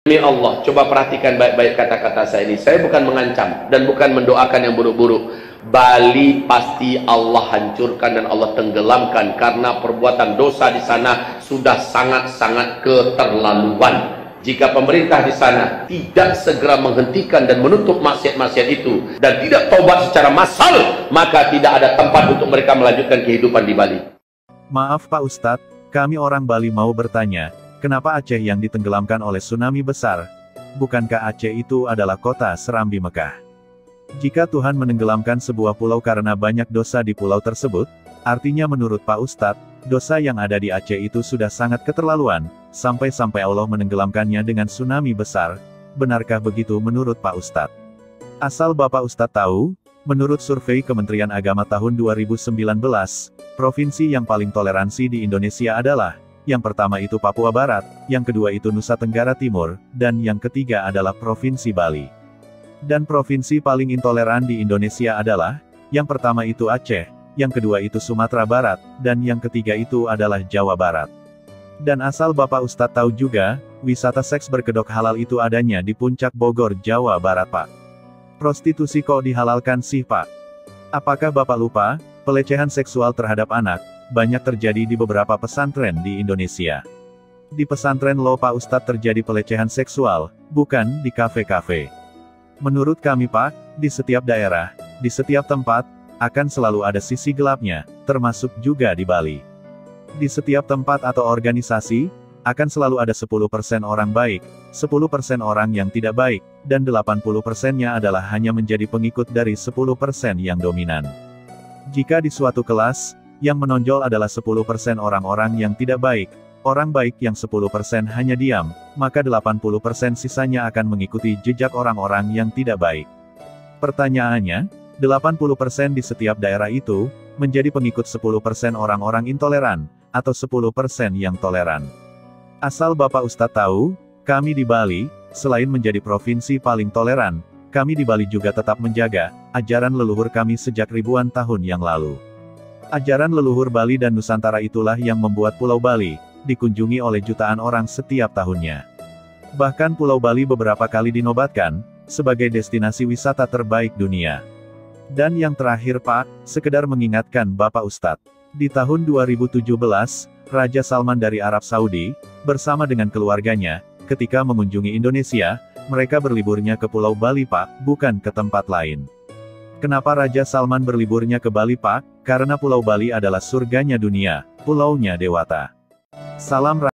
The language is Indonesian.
Demi Allah, coba perhatikan baik-baik kata-kata saya ini. Saya bukan mengancam dan bukan mendoakan yang buruk-buruk. Bali pasti Allah hancurkan dan Allah tenggelamkan karena perbuatan dosa di sana sudah sangat-sangat keterlaluan. Jika pemerintah di sana tidak segera menghentikan dan menutup maksiat-maksiat itu dan tidak taubat secara massal, maka tidak ada tempat untuk mereka melanjutkan kehidupan di Bali. Maaf Pak Ustadz, kami orang Bali mau bertanya, kenapa Aceh yang ditenggelamkan oleh tsunami besar? Bukankah Aceh itu adalah kota Serambi Mekah? Jika Tuhan menenggelamkan sebuah pulau karena banyak dosa di pulau tersebut, artinya menurut Pak Ustadz, dosa yang ada di Aceh itu sudah sangat keterlaluan, sampai-sampai Allah menenggelamkannya dengan tsunami besar. Benarkah begitu menurut Pak Ustadz? Asal Bapak Ustadz tahu, menurut survei Kementerian Agama tahun 2019, provinsi yang paling toleransi di Indonesia adalah, yang pertama itu Papua Barat, yang kedua itu Nusa Tenggara Timur, dan yang ketiga adalah Provinsi Bali. Dan provinsi paling intoleran di Indonesia adalah, yang pertama itu Aceh, yang kedua itu Sumatera Barat, dan yang ketiga itu adalah Jawa Barat. Dan asal Bapak Ustadz tahu juga, wisata seks berkedok halal itu adanya di Puncak Bogor, Jawa Barat Pak. Prostitusi kok dihalalkan sih Pak? Apakah Bapak lupa, pelecehan seksual terhadap anak, banyak terjadi di beberapa pesantren di Indonesia. Di pesantren lo Pak Ustadz terjadi pelecehan seksual, bukan di kafe-kafe. Menurut kami Pak, di setiap daerah, di setiap tempat, akan selalu ada sisi gelapnya, termasuk juga di Bali. Di setiap tempat atau organisasi, akan selalu ada 10% orang baik, 10% orang yang tidak baik, dan 80%-nya adalah hanya menjadi pengikut dari 10% yang dominan. Jika di suatu kelas, yang menonjol adalah 10% orang-orang yang tidak baik, orang baik yang 10% hanya diam, maka 80% sisanya akan mengikuti jejak orang-orang yang tidak baik. Pertanyaannya, 80% di setiap daerah itu, menjadi pengikut 10% orang-orang intoleran, atau 10% yang toleran. Asal Bapak Ustadz tahu, kami di Bali, selain menjadi provinsi paling toleran, kami di Bali juga tetap menjaga ajaran leluhur kami sejak ribuan tahun yang lalu. Ajaran leluhur Bali dan Nusantara itulah yang membuat Pulau Bali dikunjungi oleh jutaan orang setiap tahunnya. Bahkan Pulau Bali beberapa kali dinobatkan sebagai destinasi wisata terbaik dunia. Dan yang terakhir Pak, sekedar mengingatkan Bapak Ustadz, di tahun 2017, Raja Salman dari Arab Saudi, bersama dengan keluarganya, ketika mengunjungi Indonesia, mereka berliburnya ke Pulau Bali Pak, bukan ke tempat lain. Kenapa Raja Salman berliburnya ke Bali Pak? Karena Pulau Bali adalah surganya dunia, pulaunya dewata. Salam